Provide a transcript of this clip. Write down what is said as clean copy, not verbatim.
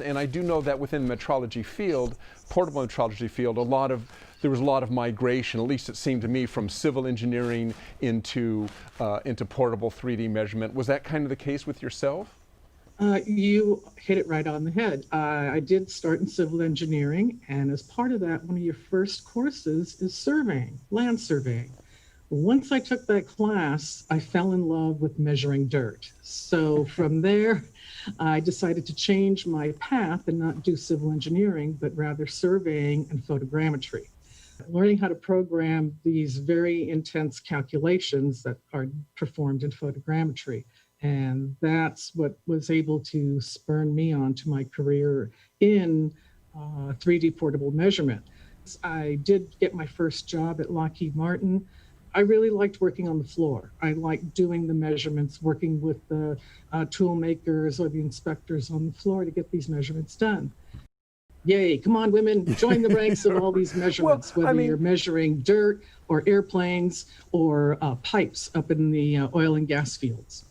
And I do know that within the metrology field, portable metrology field, there was a lot of migration, at least it seemed to me, from civil engineering into portable 3D measurement. Was that kind of the case with yourself? You hit it right on the head. I did start in civil engineering, and as part of that, one of your first courses is surveying, land surveying. Once I took that class, I fell in love with measuring dirt. So from there, I decided to change my path and not do civil engineering, but rather surveying and photogrammetry. Learning how to program these very intense calculations that are performed in photogrammetry. And that's what was able to spurn me on to my career in 3D portable measurement. I did get my first job at Lockheed Martin. I really liked working on the floor. I liked doing the measurements, working with the tool makers or the inspectors on the floor to get these measurements done. Yay, come on, women, join the ranks of all these measurements, whether you're measuring dirt or airplanes or pipes up in the oil and gas fields.